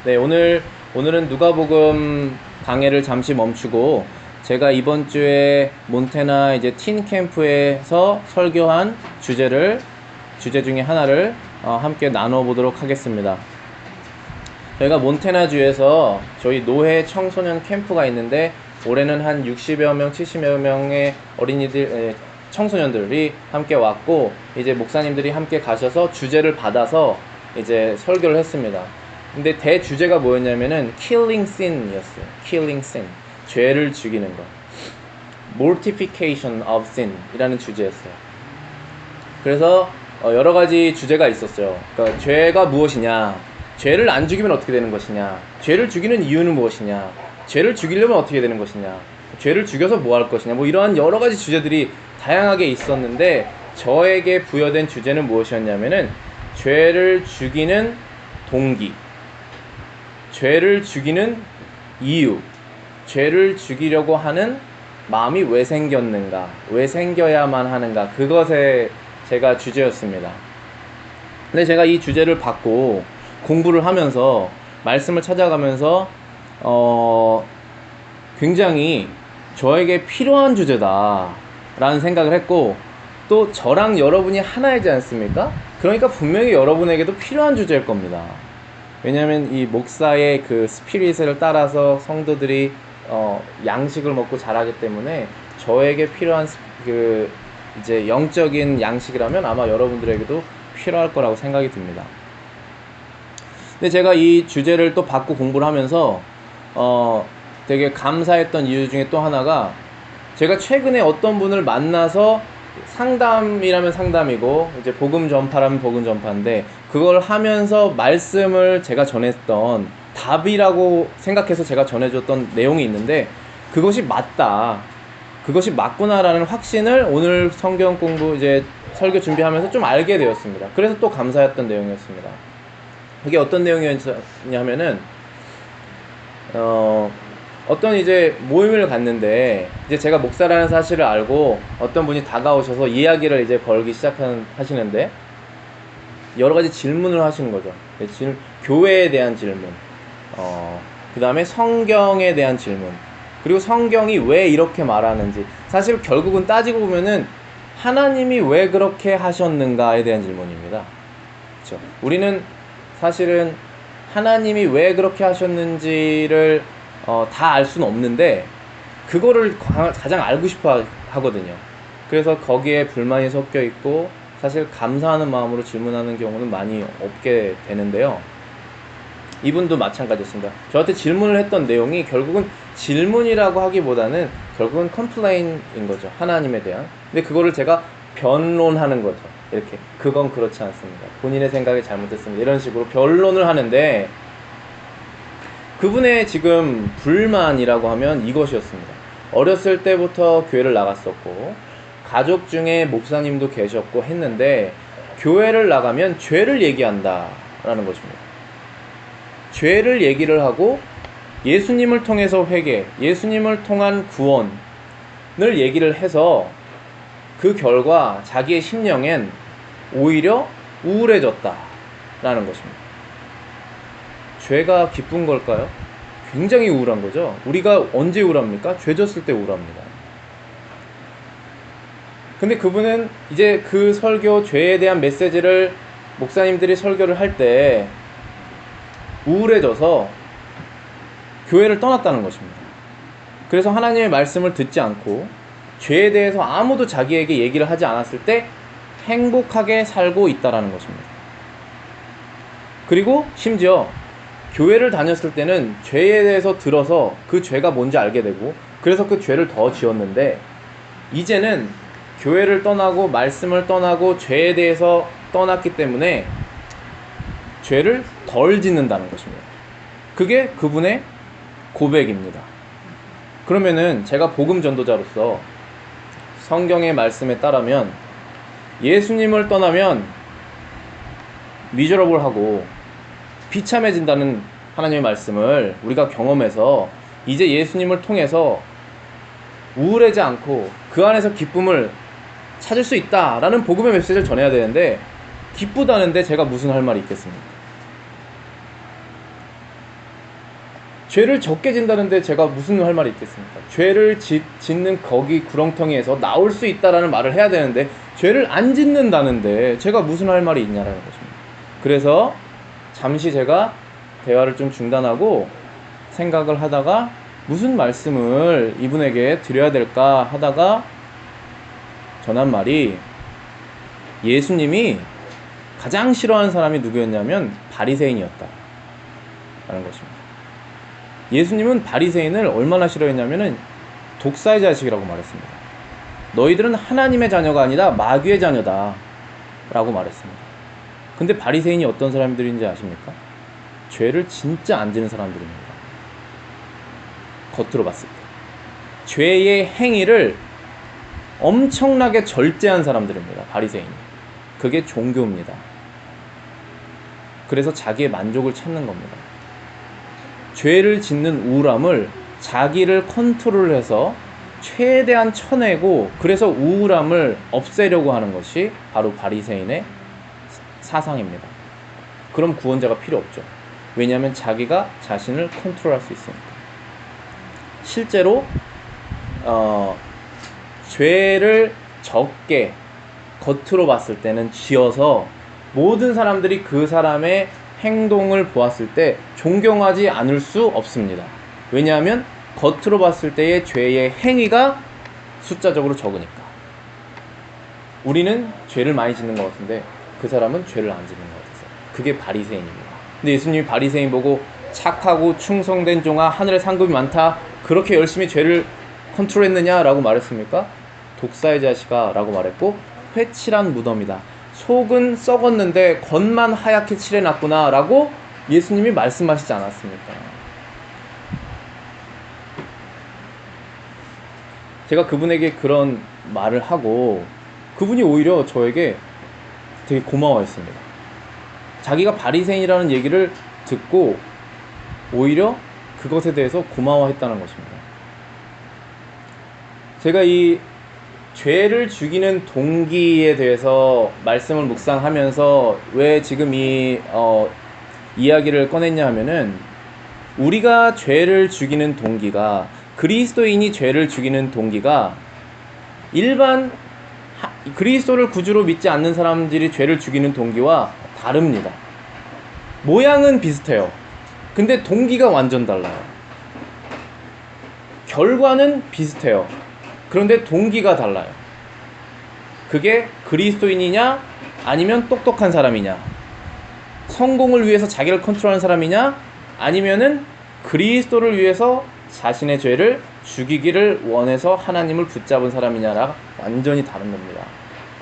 네, 오늘은 누가복음 강해를 잠시 멈추고 제가 이번 주에 몬테나 이제 틴 캠프에서 설교한 주제 중에 하나를 함께 나눠 보도록 하겠습니다. 저희가 몬테나주에서 저희 노회 청소년 캠프가 있는데 올해는 한 60여 명, 70여 명의 청소년들이 함께 왔고 이제 목사님들이 함께 가셔서 주제를 받아서 이제 설교를 했습니다. 근데 대주제가 뭐였냐면은 killing sin이었어요. killing sin. 죄를 죽이는 것. mortification of sin 이라는 주제였어요. 그래서 여러 가지 주제가 있었어요. 그러니까 죄가 무엇이냐? 죄를 안 죽이면 어떻게 되는 것이냐? 죄를 죽이는 이유는 무엇이냐? 죄를 죽이려면 어떻게 되는 것이냐? 죄를 죽여서 뭐 할 것이냐? 뭐 이러한 여러 가지 주제들이 다양하게 있었는데 저에게 부여된 주제는 무엇이었냐면은 죄를 죽이는 동기, 죄를 죽이는 이유, 죄를 죽이려고 하는 마음이 왜 생겼는가, 왜 생겨야만 하는가, 그것에 제가 주제였습니다. 근데 제가 이 주제를 받고 공부를 하면서 말씀을 찾아가면서 굉장히 저에게 필요한 주제다 라는 생각을 했고, 또 저랑 여러분이 하나이지 않습니까? 그러니까 분명히 여러분에게도 필요한 주제일 겁니다. 왜냐하면 이 목사의 그 스피릿을 따라서 성도들이 양식을 먹고 자라기 때문에 저에게 필요한 그 이제 영적인 양식이라면 아마 여러분들에게도 필요할 거라고 생각이 듭니다. 근데 제가 이 주제를 또 받고 공부를 하면서 되게 감사했던 이유 중에 또 하나가, 제가 최근에 어떤 분을 만나서 상담이라면 상담이고 이제 복음 전파라면 복음 전파인데, 그걸 하면서 말씀을 제가 전했던 답이라고 생각해서 제가 전해줬던 내용이 있는데, 그것이 맞다, 그것이 맞구나라는 확신을 오늘 성경 공부 이제 설교 준비하면서 좀 알게 되었습니다. 그래서 또 감사했던 내용이었습니다. 이게 어떤 내용이었냐면은 어떤 이제 모임을 갔는데, 이제 제가 목사라는 사실을 알고 어떤 분이 다가오셔서 이야기를 이제 걸기 하시는데 여러 가지 질문을 하시는 거죠. 교회에 대한 질문, 그 다음에 성경에 대한 질문, 그리고 성경이 왜 이렇게 말하는지, 사실 결국은 따지고 보면은 하나님이 왜 그렇게 하셨는가에 대한 질문입니다. 그렇죠? 우리는 사실은 하나님이 왜 그렇게 하셨는지를 다 알 수는 없는데 그거를 가장 알고 싶어 하거든요. 그래서 거기에 불만이 섞여 있고 사실 감사하는 마음으로 질문하는 경우는 많이 없게 되는데요. 이분도 마찬가지였습니다. 저한테 질문을 했던 내용이 결국은 질문이라고 하기보다는 결국은 컴플레인인 거죠, 하나님에 대한. 근데 그거를 제가 변론하는 거죠. 이렇게 그건 그렇지 않습니다, 본인의 생각이 잘못됐습니다, 이런 식으로 변론을 하는데, 그분의 지금 불만이라고 하면 이것이었습니다. 어렸을 때부터 교회를 나갔었고 가족 중에 목사님도 계셨고 했는데 교회를 나가면 죄를 얘기한다 라는 것입니다. 죄를 얘기를 하고 예수님을 통해서 회개, 예수님을 통한 구원을 얘기를 해서 그 결과 자기의 심령엔 오히려 우울해졌다 라는 것입니다. 죄가 기쁜 걸까요? 굉장히 우울한 거죠. 우리가 언제 우울합니까? 죄 졌을 때 우울합니다. 근데 그분은 이제 그 설교, 죄에 대한 메시지를 목사님들이 설교를 할 때 우울해져서 교회를 떠났다는 것입니다. 그래서 하나님의 말씀을 듣지 않고 죄에 대해서 아무도 자기에게 얘기를 하지 않았을 때 행복하게 살고 있다는 것입니다. 그리고 심지어 교회를 다녔을 때는 죄에 대해서 들어서 그 죄가 뭔지 알게 되고 그래서 그 죄를 더 지었는데, 이제는 교회를 떠나고 말씀을 떠나고 죄에 대해서 떠났기 때문에 죄를 덜 짓는다는 것입니다. 그게 그분의 고백입니다. 그러면은 제가 복음 전도자로서 성경의 말씀에 따르면 예수님을 떠나면 미저러블하고 비참해진다는 하나님의 말씀을 우리가 경험해서 이제 예수님을 통해서 우울하지 않고 그 안에서 기쁨을 찾을 수 있다라는 복음의 메시지를 전해야 되는데, 기쁘다는데 제가 무슨 할 말이 있겠습니까? 죄를 적게 진다는데 제가 무슨 할 말이 있겠습니까? 죄를 짓는 거기 구렁텅이에서 나올 수 있다라는 말을 해야 되는데 죄를 안 짓는다는데 제가 무슨 할 말이 있냐라는 것입니다. 그래서 잠시 제가 대화를 좀 중단하고 생각을 하다가 무슨 말씀을 이분에게 드려야 될까 하다가 전한 말이, 예수님이 가장 싫어하는 사람이 누구였냐면 바리새인이었다 라는 것입니다. 예수님은 바리새인을 얼마나 싫어했냐면은 독사의 자식이라고 말했습니다. 너희들은 하나님의 자녀가 아니라 마귀의 자녀다 라고 말했습니다. 근데 바리새인이 어떤 사람들인지 아십니까? 죄를 진짜 안 지는 사람들입니다. 겉으로 봤을 때 죄의 행위를 엄청나게 절제한 사람들입니다. 바리새인. 그게 종교입니다. 그래서 자기의 만족을 찾는 겁니다. 죄를 짓는 우울함을 자기를 컨트롤해서 최대한 쳐내고, 그래서 우울함을 없애려고 하는 것이 바로 바리새인의 사상입니다. 그럼 구원자가 필요 없죠. 왜냐하면 자기가 자신을 컨트롤할 수 있으니까. 실제로 죄를 적게 겉으로 봤을 때는 지어서 모든 사람들이 그 사람의 행동을 보았을 때 존경하지 않을 수 없습니다. 왜냐하면 겉으로 봤을 때의 죄의 행위가 숫자적으로 적으니까. 우리는 죄를 많이 짓는 것 같은데 그 사람은 죄를 안 짓는 것 같아서. 그게 바리새인입니다. 근데 예수님이 바리새인 보고 착하고 충성된 종아, 하늘에 상급이 많다, 그렇게 열심히 죄를 컨트롤했느냐라고 말했습니까? 독사의 자식아 라고 말했고, 회칠한 무덤이다, 속은 썩었는데 겉만 하얗게 칠해놨구나 라고 예수님이 말씀하시지 않았습니까? 제가 그분에게 그런 말을 하고 그분이 오히려 저에게 되게 고마워했습니다. 자기가 바리새인이라는 얘기를 듣고 오히려 그것에 대해서 고마워했다는 것입니다. 제가 이 죄를 죽이는 동기에 대해서 말씀을 묵상하면서 왜 지금 이 이야기를 꺼냈냐 하면은, 우리가 죄를 죽이는 동기가, 그리스도인이 죄를 죽이는 동기가 일반 그리스도를 구주로 믿지 않는 사람들이 죄를 죽이는 동기와 다릅니다. 모양은 비슷해요. 근데 동기가 완전 달라요. 결과는 비슷해요. 그런데 동기가 달라요. 그게 그리스도인이냐 아니면 똑똑한 사람이냐, 성공을 위해서 자기를 컨트롤하는 사람이냐, 아니면은 그리스도를 위해서 자신의 죄를 죽이기를 원해서 하나님을 붙잡은 사람이냐가 완전히 다른 겁니다.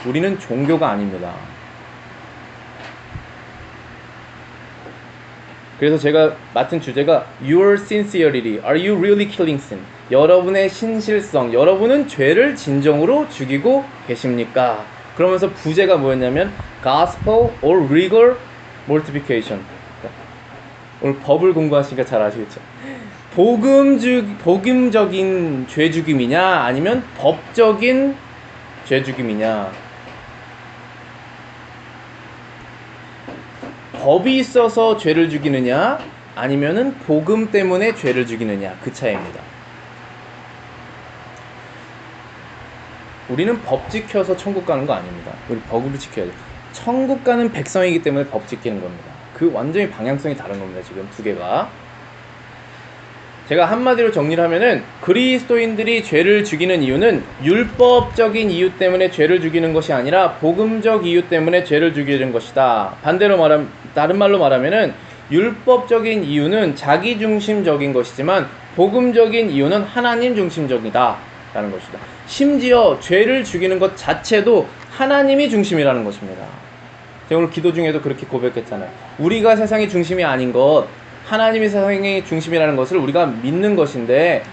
우리는 종교가 아닙니다. 그래서 제가 맡은 주제가 Your sincerity, are you really killing sin? 여러분의 신실성, 여러분은 죄를 진정으로 죽이고 계십니까? 그러면서 부제가 뭐였냐면 Gospel or legal mortification. 오늘 법을 공부하시니까 잘 아시겠죠? 복음적인 죄 죽임이냐 아니면 법적인 죄 죽임이냐. 법이 있어서 죄를 죽이느냐 아니면은 복음 때문에 죄를 죽이느냐, 그 차이입니다. 우리는 법 지켜서 천국 가는 거 아닙니다. 우리 법을 지켜야 돼요. 천국 가는 백성이기 때문에 법 지키는 겁니다. 그 완전히 방향성이 다른 겁니다. 지금 두 개가. 제가 한마디로 정리를 하면은, 그리스도인들이 죄를 죽이는 이유는 율법적인 이유 때문에 죄를 죽이는 것이 아니라 복음적 이유 때문에 죄를 죽이는 것이다. 반대로 다른 말로 말하면은, 율법적인 이유는 자기 중심적인 것이지만 복음적인 이유는 하나님 중심적이다 라는 것이다. 심지어 죄를 죽이는 것 자체도 하나님이 중심이라는 것입니다. 제가 오늘 기도 중에도 그렇게 고백했잖아요. 우리가 세상의 중심이 아닌 것, 하나님이 세상의 중심이라는 것을 우리가 믿는 것인데,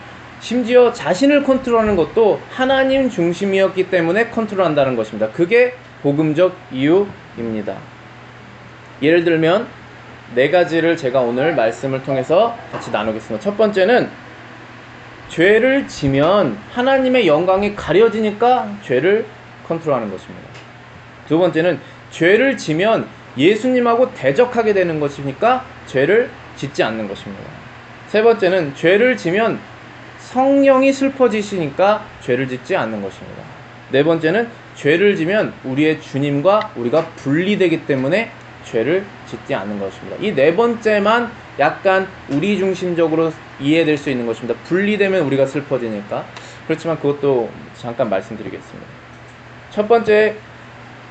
심지어 자신을 컨트롤하는 것도 하나님 중심이었기 때문에 컨트롤한다는 것입니다. 그게 복음적 이유입니다. 예를 들면 4가지를 제가 오늘 말씀을 통해서 같이 나누겠습니다. 첫 번째는, 죄를 지면 하나님의 영광이 가려지니까 죄를 컨트롤하는 것입니다. 두 번째는, 죄를 지면 예수님하고 대적하게 되는 것이니까 죄를 짓지 않는 것입니다. 세 번째는 죄를 지면 성령이 슬퍼지시니까 죄를 짓지 않는 것입니다. 네 번째는 죄를 지면 우리의 주님과 우리가 분리되기 때문에 죄를 짓지 않는 것입니다. 이 네 번째만 약간 우리 중심적으로 이해될 수 있는 것입니다. 분리되면 우리가 슬퍼지니까. 그렇지만 그것도 잠깐 말씀드리겠습니다. 첫 번째,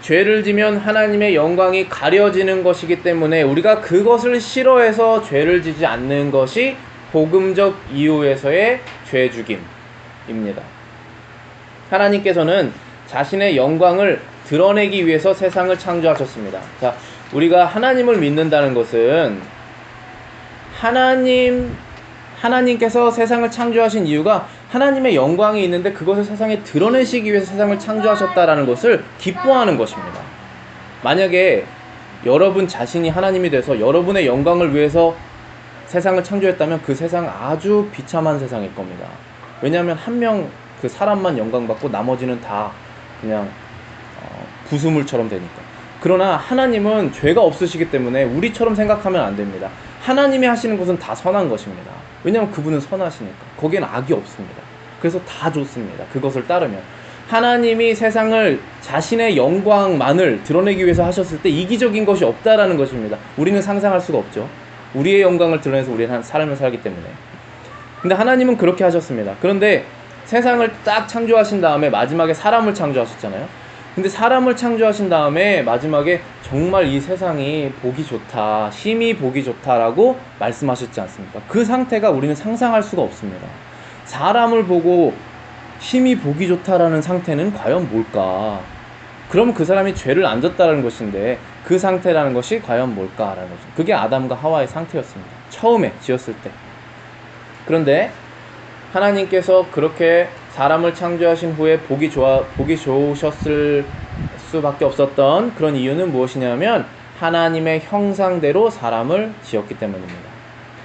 죄를 지면 하나님의 영광이 가려지는 것이기 때문에 우리가 그것을 싫어해서 죄를 지지 않는 것이 복음적 이유에서의 죄 죽임입니다. 하나님께서는 자신의 영광을 드러내기 위해서 세상을 창조하셨습니다. 자, 우리가 하나님을 믿는다는 것은 하나님께서 세상을 창조하신 이유가 하나님의 영광이 있는데 그것을 세상에 드러내시기 위해서 세상을 창조하셨다라는 것을 기뻐하는 것입니다. 만약에 여러분 자신이 하나님이 돼서 여러분의 영광을 위해서 세상을 창조했다면 그 세상 아주 비참한 세상일 겁니다. 왜냐하면 한 명 그 사람만 영광받고 나머지는 다 그냥 부수물처럼 되니까. 그러나 하나님은 죄가 없으시기 때문에 우리처럼 생각하면 안 됩니다. 하나님이 하시는 것은 다 선한 것입니다. 왜냐하면 그분은 선하시니까. 거기엔 악이 없습니다. 그래서 다 좋습니다. 그것을 따르면. 하나님이 세상을 자신의 영광만을 드러내기 위해서 하셨을 때 이기적인 것이 없다라는 것입니다. 우리는 상상할 수가 없죠. 우리의 영광을 드러내서 우리는 삶을 살기 때문에. 근데 하나님은 그렇게 하셨습니다. 그런데 세상을 딱 창조하신 다음에 마지막에 사람을 창조하셨잖아요. 근데 사람을 창조하신 다음에 마지막에 정말 이 세상이 보기 좋다, 심히 보기 좋다라고 말씀하셨지 않습니까? 그 상태가 우리는 상상할 수가 없습니다. 사람을 보고 심히 보기 좋다라는 상태는 과연 뭘까? 그럼 그 사람이 죄를 안 졌다는 것인데 그 상태라는 것이 과연 뭘까라는 거죠. 그게 아담과 하와의 상태였습니다. 처음에 지었을 때. 그런데 하나님께서 그렇게 사람을 창조하신 후에 보기 좋으셨을 수밖에 없었던 그런 이유는 무엇이냐면 하나님의 형상대로 사람을 지었기 때문입니다.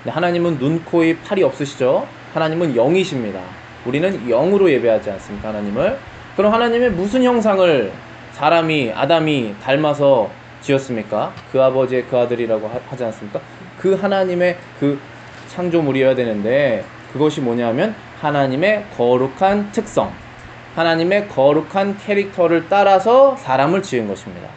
하나님은 눈, 코, 입, 팔이 없으시죠? 하나님은 영이십니다. 우리는 영으로 예배하지 않습니까? 하나님을. 그럼 하나님의 무슨 형상을 아담이 닮아서 지었습니까? 그 아버지의 그 아들이라고 하지 않습니까? 그 하나님의 그 창조물이어야 되는데 그것이 뭐냐면 하나님의 거룩한 특성, 하나님의 거룩한 캐릭터를 따라서 사람을 지은 것입니다.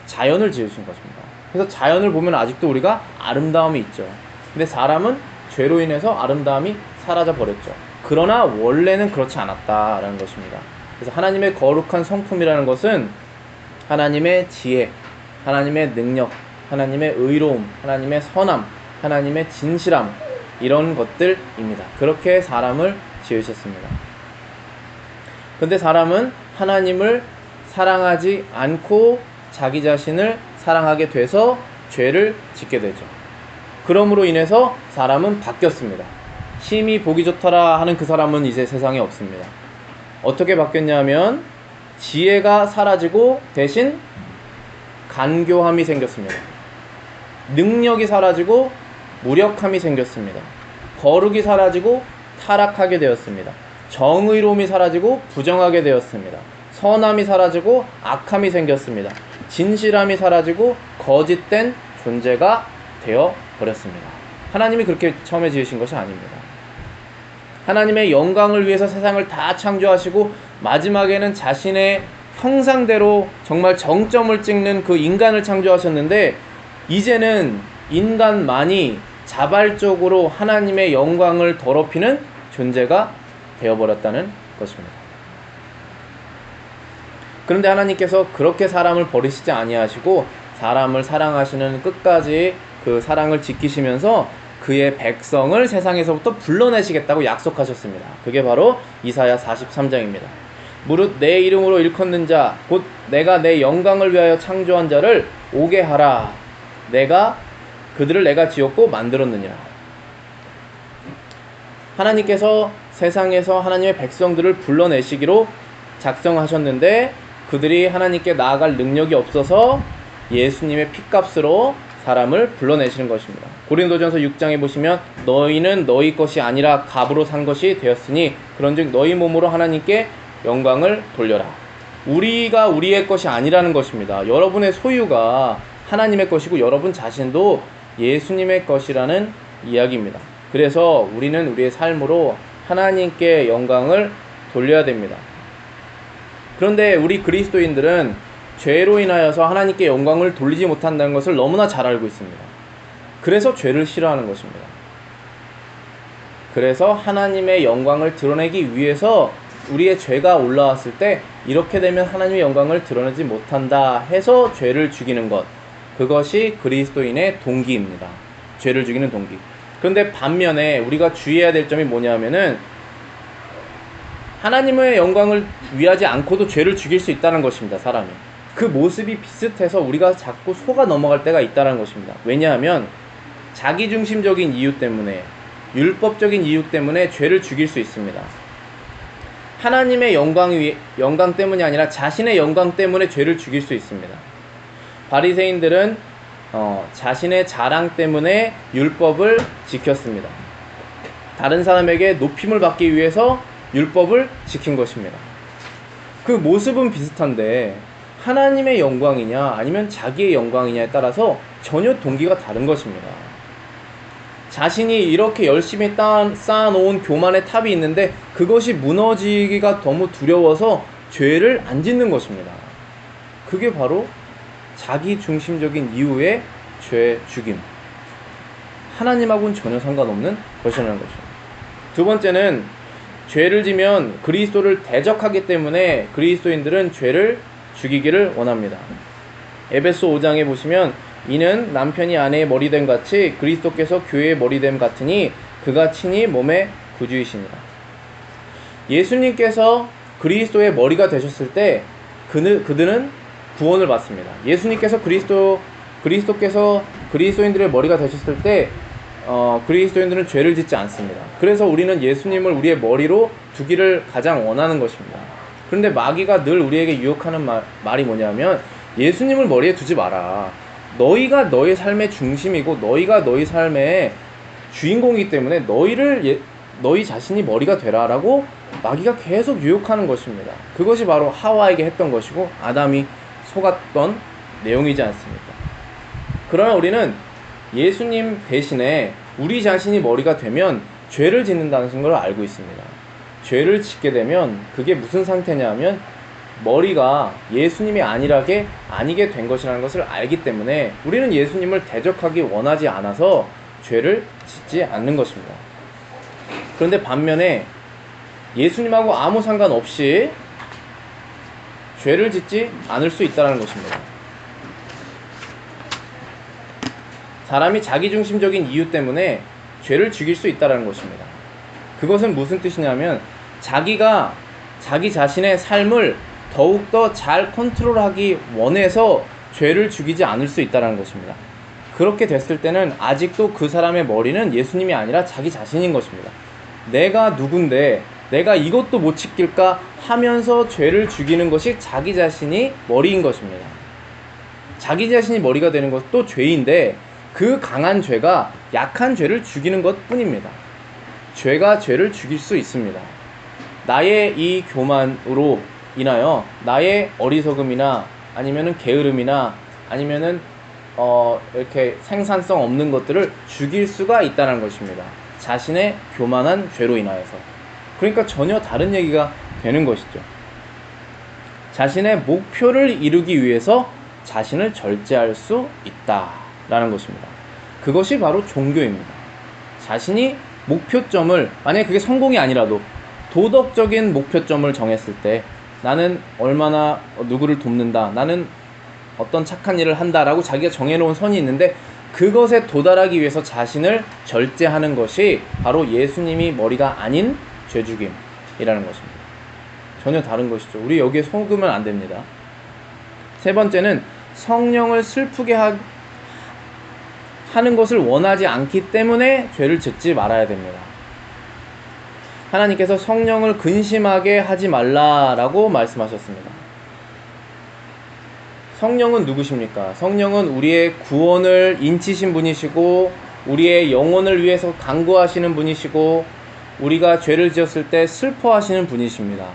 자연을 지으신 것입니다. 그래서 자연을 보면 아직도 우리가 아름다움이 있죠. 근데 사람은 죄로 인해서 아름다움이 사라져 버렸죠. 그러나 원래는 그렇지 않았다라는 것입니다. 그래서 하나님의 거룩한 성품이라는 것은 하나님의 지혜, 하나님의 능력, 하나님의 의로움, 하나님의 선함, 하나님의 진실함, 이런 것들입니다. 그렇게 사람을 지으셨습니다. 근데 사람은 하나님을 사랑하지 않고 자기 자신을 사랑하게 돼서 죄를 짓게 되죠. 그러므로 인해서 사람은 바뀌었습니다. 심히 보기 좋더라 하는 그 사람은 이제 세상에 없습니다. 어떻게 바뀌었냐면 지혜가 사라지고 대신 간교함이 생겼습니다. 능력이 사라지고 무력함이 생겼습니다. 거룩이 사라지고 타락하게 되었습니다. 정의로움이 사라지고 부정하게 되었습니다. 선함이 사라지고 악함이 생겼습니다. 진실함이 사라지고 거짓된 존재가 되어버렸습니다. 하나님이 그렇게 처음에 지으신 것이 아닙니다. 하나님의 영광을 위해서 세상을 다 창조하시고 마지막에는 자신의 형상대로 정말 정점을 찍는 그 인간을 창조하셨는데 이제는 인간만이 자발적으로 하나님의 영광을 더럽히는 존재가 되어버렸다는 것입니다. 그런데 하나님께서 그렇게 사람을 버리시지 아니하시고 사람을 사랑하시는 끝까지 그 사랑을 지키시면서 그의 백성을 세상에서부터 불러내시겠다고 약속하셨습니다. 그게 바로 이사야 43장입니다. 무릇 내 이름으로 일컫는 자 곧 내가 내 영광을 위하여 창조한 자를 오게 하라. 그들을 내가 지었고 만들었느니라. 하나님께서 세상에서 하나님의 백성들을 불러내시기로 작정하셨는데 그들이 하나님께 나아갈 능력이 없어서 예수님의 핏값으로 사람을 불러내시는 것입니다. 고린도전서 6장에 보시면 너희는 너희 것이 아니라 값으로 산 것이 되었으니 그런즉 너희 몸으로 하나님께 영광을 돌려라. 우리가 우리의 것이 아니라는 것입니다. 여러분의 소유가 하나님의 것이고 여러분 자신도 예수님의 것이라는 이야기입니다. 그래서 우리는 우리의 삶으로 하나님께 영광을 돌려야 됩니다. 그런데 우리 그리스도인들은 죄로 인하여서 하나님께 영광을 돌리지 못한다는 것을 너무나 잘 알고 있습니다. 그래서 죄를 싫어하는 것입니다. 그래서 하나님의 영광을 드러내기 위해서 우리의 죄가 올라왔을 때 이렇게 되면 하나님의 영광을 드러내지 못한다 해서 죄를 죽이는 것, 그것이 그리스도인의 동기입니다. 죄를 죽이는 동기. 그런데 반면에 우리가 주의해야 될 점이 뭐냐면은 하나님의 영광을 위하지 않고도 죄를 죽일 수 있다는 것입니다. 사람이. 그 모습이 비슷해서 우리가 자꾸 속아 넘어갈 때가 있다는 것입니다. 왜냐하면 자기중심적인 이유 때문에, 율법적인 이유 때문에 죄를 죽일 수 있습니다. 하나님의 영광 때문이 아니라 자신의 영광 때문에 죄를 죽일 수 있습니다. 바리새인들은 자신의 자랑 때문에 율법을 지켰습니다. 다른 사람에게 높임을 받기 위해서 율법을 지킨 것입니다. 그 모습은 비슷한데 하나님의 영광이냐 아니면 자기의 영광이냐에 따라서 전혀 동기가 다른 것입니다. 자신이 이렇게 열심히 쌓아놓은 교만의 탑이 있는데 그것이 무너지기가 너무 두려워서 죄를 안 짓는 것입니다. 그게 바로 자기중심적인 이유의 죄 죽임. 하나님하고는 전혀 상관없는 것이라는 것입니다. 두 번째는 죄를 지면 그리스도를 대적하기 때문에 그리스도인들은 죄를 죽이기를 원합니다. 에베소 5장에 보시면 이는 남편이 아내의 머리됨 같이 그리스도께서 교회의 머리됨 같으니 그가 친히 몸의 구주이시니라. 예수님께서 그리스도의 머리가 되셨을 때 그들은 구원을 받습니다. 예수님께서 그리스도께서 그리스도인들의 머리가 되셨을 때 그리스도인들은 죄를 짓지 않습니다. 그래서 우리는 예수님을 우리의 머리로 두기를 가장 원하는 것입니다. 그런데 마귀가 늘 우리에게 유혹하는 말이 뭐냐면 예수님을 머리에 두지 마라. 너희가 너희 삶의 중심이고 너희가 너희 삶의 주인공이기 때문에 너희 자신이 머리가 되라라고 마귀가 계속 유혹하는 것입니다. 그것이 바로 하와에게 했던 것이고 아담이 속았던 내용이지 않습니까? 그러나 우리는 예수님 대신에 우리 자신이 머리가 되면 죄를 짓는다는 걸 알고 있습니다. 죄를 짓게 되면 그게 무슨 상태냐 하면 머리가 예수님이 아니게 된 것이라는 것을 알기 때문에 우리는 예수님을 대적하기 원하지 않아서 죄를 짓지 않는 것입니다. 그런데 반면에 예수님하고 아무 상관없이 죄를 짓지 않을 수 있다는 것입니다. 사람이 자기중심적인 이유 때문에 죄를 죽일 수 있다는 것입니다. 그것은 무슨 뜻이냐면 자기가 자기 자신의 삶을 더욱더 잘 컨트롤하기 원해서 죄를 죽이지 않을 수 있다는 것입니다. 그렇게 됐을 때는 아직도 그 사람의 머리는 예수님이 아니라 자기 자신인 것입니다. 내가 누군데 내가 이것도 못 지킬까 하면서 죄를 죽이는 것이 자기 자신이 머리인 것입니다. 자기 자신이 머리가 되는 것도 죄인데 그 강한 죄가 약한 죄를 죽이는 것 뿐입니다. 죄가 죄를 죽일 수 있습니다. 나의 이 교만으로 인하여 나의 어리석음이나 아니면은 게으름이나 아니면은 이렇게 생산성 없는 것들을 죽일 수가 있다는 것입니다. 자신의 교만한 죄로 인하여서. 그러니까 전혀 다른 얘기가 되는 것이죠. 자신의 목표를 이루기 위해서 자신을 절제할 수 있다라는 것입니다. 그것이 바로 종교입니다. 자신이 목표점을, 만약에 그게 성공이 아니라도 도덕적인 목표점을 정했을 때 나는 얼마나 누구를 돕는다, 나는 어떤 착한 일을 한다라고 자기가 정해놓은 선이 있는데 그것에 도달하기 위해서 자신을 절제하는 것이 바로 예수님이 머리가 아닌 죄죽임이라는 것입니다. 전혀 다른 것이죠. 우리 여기에 속으면 안 됩니다. 세 번째는 성령을 슬프게 하는 것을 원하지 않기 때문에 죄를 짓지 말아야 됩니다. 하나님께서 성령을 근심하게 하지 말라라고 말씀하셨습니다. 성령은 누구십니까? 성령은 우리의 구원을 인치신 분이시고 우리의 영혼을 위해서 간구하시는 분이시고 우리가 죄를 지었을 때 슬퍼하시는 분이십니다.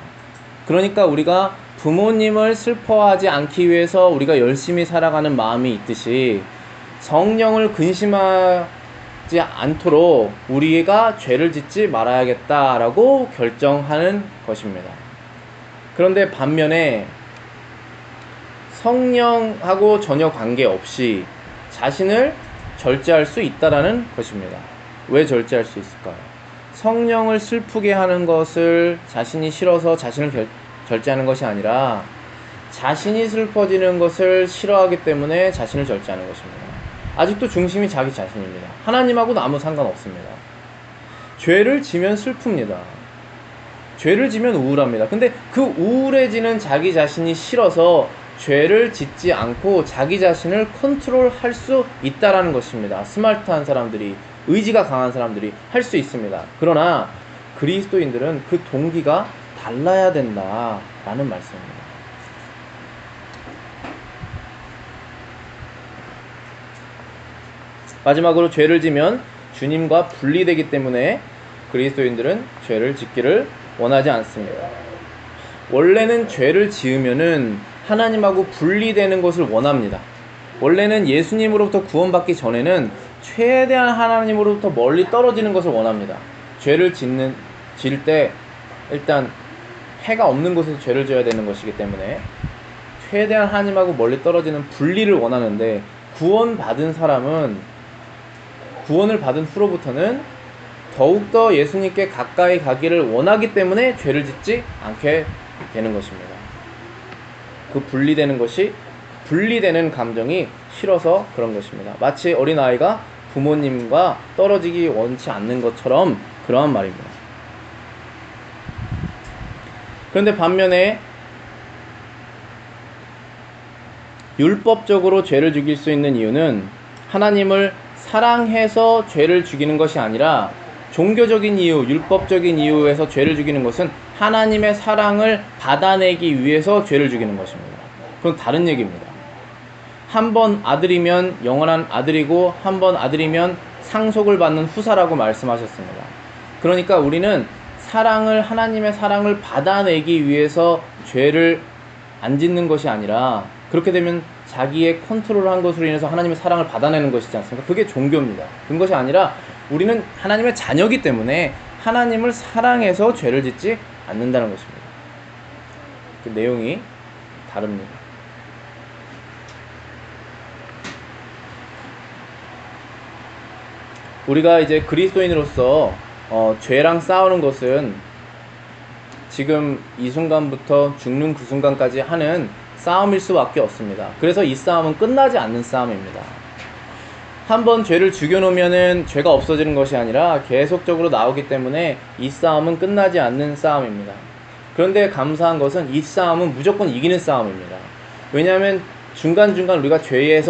그러니까 우리가 부모님을 슬퍼하지 않기 위해서 우리가 열심히 살아가는 마음이 있듯이 성령을 근심하게 짓지 않도록 우리가 죄를 짓지 말아야겠다라고 결정하는 것입니다. 그런데 반면에 성령하고 전혀 관계없이 자신을 절제할 수 있다라는 것입니다. 왜 절제할 수 있을까요? 성령을 슬프게 하는 것을 자신이 싫어서 자신을 절제하는 것이 아니라 자신이 슬퍼지는 것을 싫어하기 때문에 자신을 절제하는 것입니다. 아직도 중심이 자기 자신입니다. 하나님하고는 아무 상관없습니다. 죄를 지면 슬픕니다. 죄를 지면 우울합니다. 근데 그 우울해지는 자기 자신이 싫어서 죄를 짓지 않고 자기 자신을 컨트롤할 수 있다라는 것입니다. 스마트한 사람들이, 의지가 강한 사람들이 할 수 있습니다. 그러나 그리스도인들은 그 동기가 달라야 된다라는 말씀입니다. 마지막으로 죄를 지면 주님과 분리되기 때문에 그리스도인들은 죄를 짓기를 원하지 않습니다. 원래는 죄를 지으면은 하나님하고 분리되는 것을 원합니다. 원래는 예수님으로부터 구원받기 전에는 최대한 하나님으로부터 멀리 떨어지는 것을 원합니다. 죄를 지을 때 일단 해가 없는 곳에서 죄를 지어야 되는 것이기 때문에 최대한 하나님하고 멀리 떨어지는 분리를 원하는데, 구원받은 사람은 구원을 받은 후로부터는 더욱더 예수님께 가까이 가기를 원하기 때문에 죄를 짓지 않게 되는 것입니다. 그 분리되는 감정이 싫어서 그런 것입니다. 마치 어린아이가 부모님과 떨어지기 원치 않는 것처럼 그러한 말입니다. 그런데 반면에 율법적으로 죄를 죽일 수 있는 이유는 하나님을 사랑해서 죄를 죽이는 것이 아니라, 종교적인 이유, 율법적인 이유에서 죄를 죽이는 것은 하나님의 사랑을 받아내기 위해서 죄를 죽이는 것입니다. 그건 다른 얘기입니다. 한 번 아들이면 영원한 아들이고 한 번 아들이면 상속을 받는 후사라고 말씀하셨습니다. 그러니까 우리는 하나님의 사랑을 받아내기 위해서 죄를 안 짓는 것이 아니라, 그렇게 되면 자기의 컨트롤한 것으로 인해서 하나님의 사랑을 받아내는 것이지 않습니까? 그게 종교입니다. 그런 것이 아니라 우리는 하나님의 자녀이기 때문에 하나님을 사랑해서 죄를 짓지 않는다는 것입니다. 그 내용이 다릅니다. 우리가 이제 그리스도인으로서 죄랑 싸우는 것은 지금 이 순간부터 죽는 그 순간까지 하는 싸움일 수밖에 없습니다. 그래서 이 싸움은 끝나지 않는 싸움입니다. 한번 죄를 죽여놓으면은 죄가 없어지는 것이 아니라 계속적으로 나오기 때문에 이 싸움은 끝나지 않는 싸움입니다. 그런데 감사한 것은 이 싸움은 무조건 이기는 싸움입니다. 왜냐하면 중간중간 우리가 죄의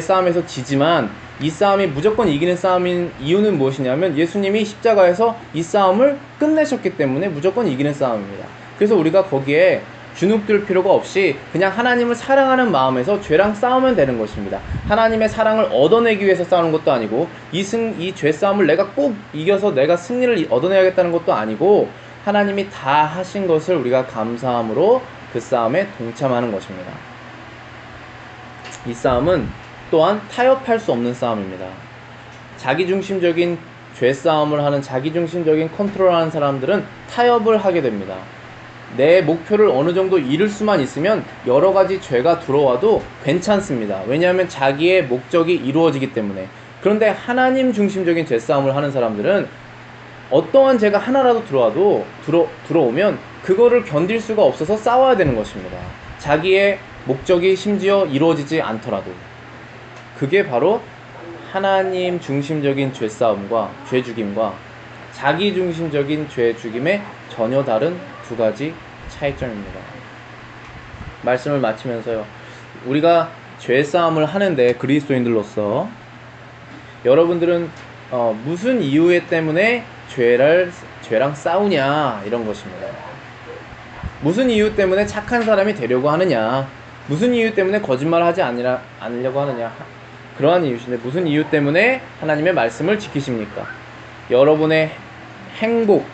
싸움에서 지지만 이 싸움이 무조건 이기는 싸움인 이유는 무엇이냐면, 예수님이 십자가에서 이 싸움을 끝내셨기 때문에 무조건 이기는 싸움입니다. 그래서 우리가 거기에 주눅들 필요가 없이 그냥 하나님을 사랑하는 마음에서 죄랑 싸우면 되는 것입니다. 하나님의 사랑을 얻어내기 위해서 싸우는 것도 아니고, 이 죄 싸움을 내가 꼭 이겨서 내가 승리를 얻어내야겠다는 것도 아니고, 하나님이 다 하신 것을 우리가 감사함으로 그 싸움에 동참하는 것입니다. 이 싸움은 또한 타협할 수 없는 싸움입니다. 자기중심적인 죄 싸움을 하는, 자기중심적인 컨트롤하는 사람들은 타협을 하게 됩니다. 내 목표를 어느 정도 이룰 수만 있으면 여러 가지 죄가 들어와도 괜찮습니다. 왜냐하면 자기의 목적이 이루어지기 때문에. 그런데 하나님 중심적인 죄 싸움을 하는 사람들은 어떠한 죄가 하나라도 들어오면 그거를 견딜 수가 없어서 싸워야 되는 것입니다. 자기의 목적이 심지어 이루어지지 않더라도. 그게 바로 하나님 중심적인 죄 싸움과 죄 죽임과 자기 중심적인 죄 죽임의 전혀 다른 두 가지 차이점입니다. 말씀을 마치면서요, 우리가 죄 싸움을 하는데 그리스도인들로서 여러분들은 무슨 이유 때문에 죄랑 싸우냐, 이런 것입니다. 무슨 이유 때문에 착한 사람이 되려고 하느냐, 무슨 이유 때문에 거짓말하지 않으려고 하느냐, 그러한 이유신데, 무슨 이유 때문에 하나님의 말씀을 지키십니까? 여러분의 행복,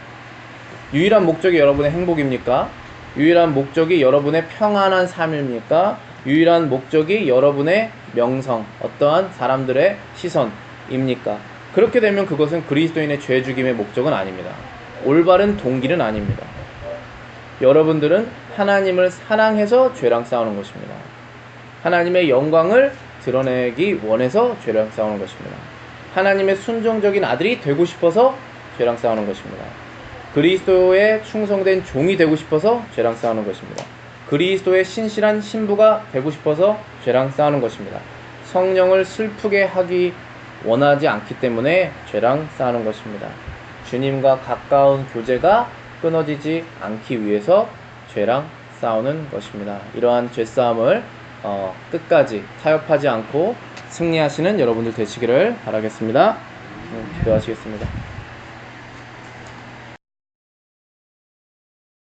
유일한 목적이 여러분의 행복입니까? 유일한 목적이 여러분의 평안한 삶입니까? 유일한 목적이 여러분의 명성, 어떠한 사람들의 시선, 입니까? 그렇게 되면 그것은 그리스도인의 죄 죽임의 목적은 아닙니다. 올바른 동기는 아닙니다. 여러분들은 하나님을 사랑해서 죄랑 싸우는 것입니다. 하나님의 영광을 드러내기 원해서 죄랑 싸우는 것입니다. 하나님의 순종적인 아들이 되고 싶어서 죄랑 싸우는 것입니다. 그리스도의 충성된 종이 되고 싶어서 죄랑 싸우는 것입니다. 그리스도의 신실한 신부가 되고 싶어서 죄랑 싸우는 것입니다. 성령을 슬프게 하기 원하지 않기 때문에 죄랑 싸우는 것입니다. 주님과 가까운 교제가 끊어지지 않기 위해서 죄랑 싸우는 것입니다. 이러한 죄싸움을 끝까지 타협하지 않고 승리하시는 여러분들 되시기를 바라겠습니다. 기도하시겠습니다.